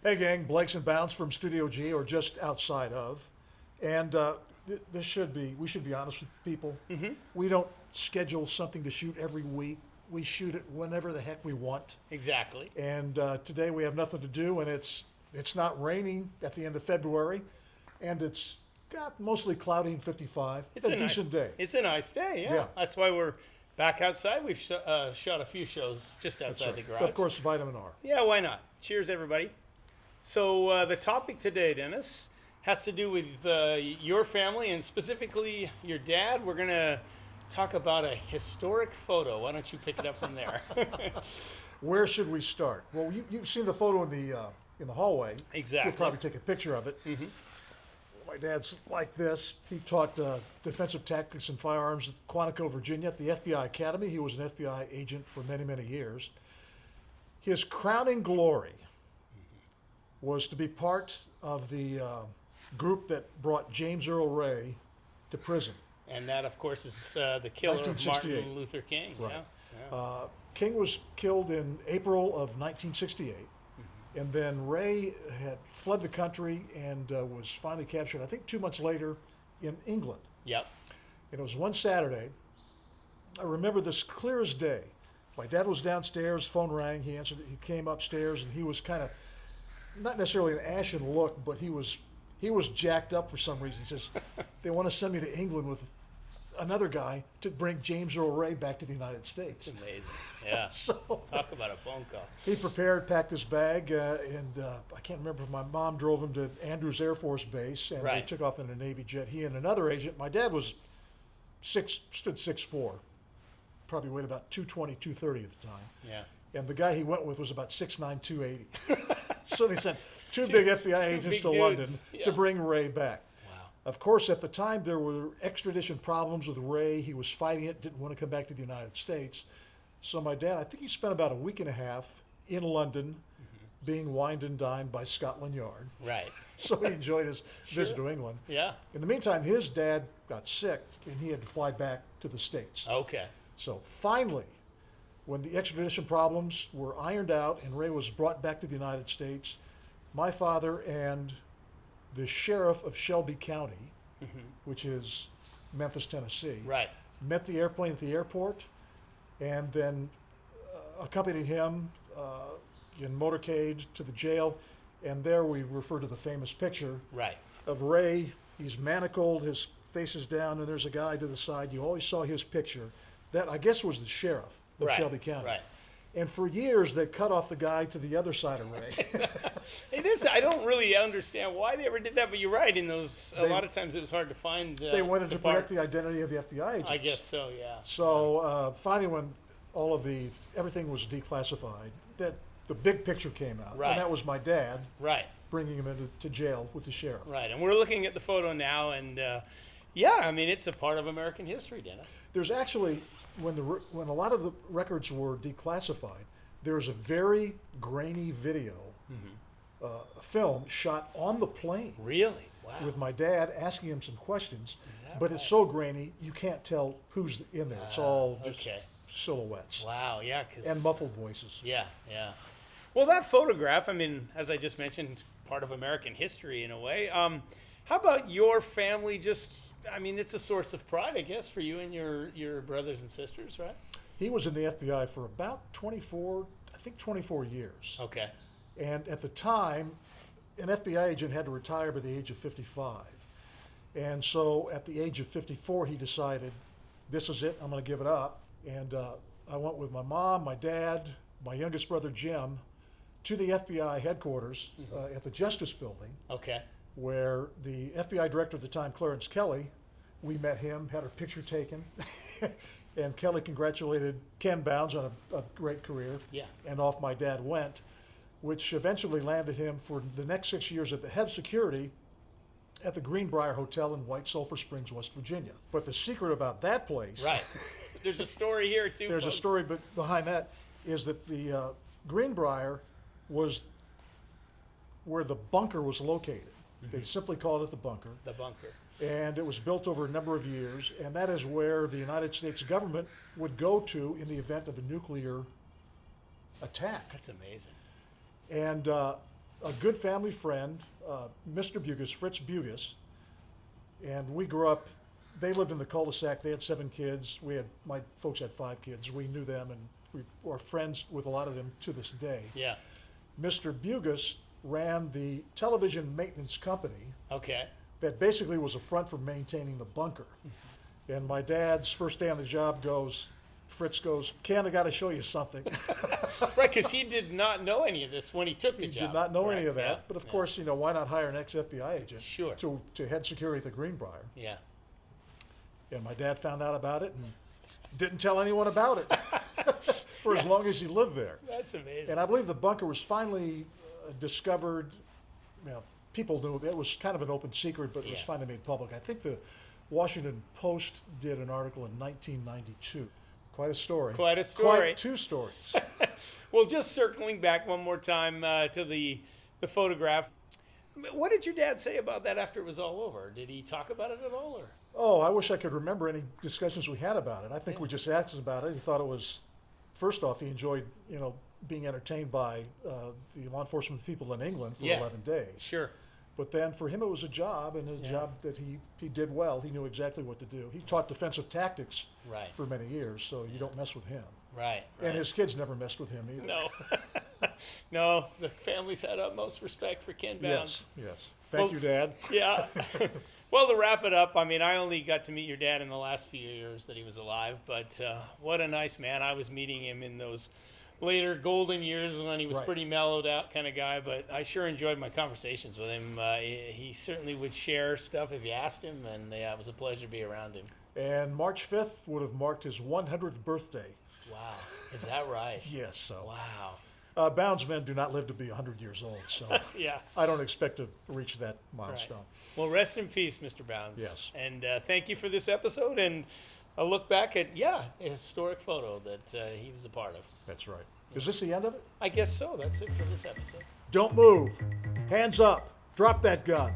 Hey gang, Blake's and Bounds from Studio G, or just outside of. And we should be honest with people. We don't schedule something to shoot every week. We shoot it whenever the heck we want. Exactly. And today we have nothing to do, and it's not raining at the end of February, and it's got mostly cloudy and 55. It's a decent day. It's a nice day, yeah. That's why we're back outside. We've shot a few shows just outside the garage. But of course, vitamin R. Yeah, why not? Cheers, everybody. So the topic today, Dennis, has to do with your family and specifically your dad. We're going to talk about a historic photo. Why don't you pick it up from there? Where should we start? Well, you've seen the photo in the hallway. Exactly. You'll probably take a picture of it. My dad's like this. He taught defensive tactics and firearms at Quantico, Virginia, at the FBI Academy. He was an FBI agent for many, many years. His crowning glory was to be part of the group that brought James Earl Ray to prison. And that, of course, is the killer of Martin Luther King. Right. Yeah. King was killed in April of 1968. And then Ray had fled the country and was finally captured, I think 2 months later, in England. Yep. And it was one Saturday. I remember this clear as day. My dad was downstairs, phone rang, he answered it, he came upstairs, and he was kind of, not necessarily an ashen look, but he was jacked up for some reason. He says, they want to send me to England with another guy to bring James Earl Ray back to the United States. It's amazing. Yeah. So talk about a phone call. He prepared, packed his bag, and I can't remember if my mom drove him to Andrews Air Force Base, and they took off in a Navy jet. He and another agent. My dad was stood 6'4", probably weighed about 220, 230 at the time. Yeah. And the guy he went with was about 6'9", 280. So they sent two big FBI agents to London to bring Ray back. Wow. Of course, at the time, there were extradition problems with Ray. He was fighting it, didn't want to come back to the United States. So my dad, I think he spent about a week and a half in London being wined and dined by Scotland Yard. Right. So he enjoyed his visit to England. Yeah. In the meantime, his dad got sick, and he had to fly back to the States. Okay. So finally, when the extradition problems were ironed out and Ray was brought back to the United States, my father and the sheriff of Shelby County, which is Memphis, Tennessee, met the airplane at the airport and then accompanied him in motorcade to the jail. And there we refer to the famous picture of Ray. He's manacled, his face is down, and there's a guy to the side. You always saw his picture. That, I guess, was the sheriff of Shelby County. And for years, they cut off the guy to the other side of Ray. It is. I don't really understand why they ever did that, but you're right. In those, a lot of times it was hard to find. They wanted to protect the identity of the FBI agents. I guess so. Yeah. So finally, when everything was declassified, that the big picture came out, and that was my dad. Bringing him into jail with the sheriff. And we're looking at the photo now, and yeah, I mean it's a part of American history, Dennis. There's actually, when a lot of the records were declassified, there's a very grainy video, a film shot on the plane. Really? Wow. With my dad asking him some questions, but it's so grainy you can't tell who's in there. It's all just silhouettes. Wow. Yeah. And muffled voices. Yeah. Yeah. Well, that photograph, I mean, as I just mentioned, part of American history in a way. How about your family? I mean, it's a source of pride, I guess, for you and your brothers and sisters, right? He was in the FBI for about 24 years. Okay. And at the time, an FBI agent had to retire by the age of 55. And so at the age of 54, he decided, this is it, I'm going to give it up. And I went with my mom, my dad, my youngest brother, Jim, to the FBI headquarters at the Justice Building. Okay. Where the FBI director at the time, Clarence Kelly, we met him, had our picture taken, and Kelly congratulated Ken Bounds on a great career. Yeah. And off my dad went, which eventually landed him for the next 6 years at the head of security at the Greenbrier Hotel in White Sulphur Springs, West Virginia. But the secret about that place... Right. There's a story here, too, There's folks. a story behind that, is that the Greenbrier was where the bunker was located. They simply called it the bunker. The bunker. And it was built over a number of years, and that is where the United States government would go to in the event of a nuclear attack. That's amazing. And a good family friend, Mr. Bugus, Fritz Bugus, and we grew up. They lived in the cul-de-sac. They had 7 kids. My folks had 5 kids. We knew them, and we were friends with a lot of them to this day. Yeah. Mr. Bugus ran the television maintenance company Okay. that basically was a front for maintaining the bunker. And my dad's first day on the job Fritz goes, Ken, I got to show you something. Right, because he did not know any of this when he took the He job. did not know any Correct, of that. yeah, But of yeah. course, why not hire an ex-FBI agent Sure. to head security at the Greenbrier? Yeah. And my dad found out about it and didn't tell anyone about it for as long as he lived there. That's amazing. And I believe the bunker was finally discovered. People knew it was kind of an open secret, but it was Yeah. finally made public. I think the Washington Post did an article in 1992. Quite a story. Quite a story. Quite 2 stories. Well, just circling back one more time to the photograph. What did your dad say about that after it was all over? Did he talk about it at all? Or? Oh, I wish I could remember any discussions we had about it. I think we just asked him about it. He thought it was, first off, he enjoyed, being entertained by the law enforcement people in England for Yeah. 11 days. Sure. But then for him, it was a job, and a job that he did well. He knew exactly what to do. He taught defensive tactics Right. for many years, so you don't mess with him. Right. And his kids never messed with him either. No. No, the family's had utmost respect for Ken Bounds. Yes. Thank you, Dad. Yeah. Well, to wrap it up, I only got to meet your dad in the last few years that he was alive, but what a nice man. I was meeting him in those later golden years when he was Right. pretty mellowed out kind of guy, but I sure enjoyed my conversations with him. He certainly would share stuff if you asked him, and it was a pleasure to be around him. And March 5th would have marked his 100th birthday. Wow. Is that right? Yes, so. Wow. Bounds men do not live to be 100 years old, so Yeah. I don't expect to reach that milestone. Well, rest in peace, Mr. Bounds. Yes. And thank you for this episode and a look back at, a historic photo that he was a part of. That's right. Is this the end of it? I guess so. That's it for this episode. Don't move. Hands up. Drop that gun.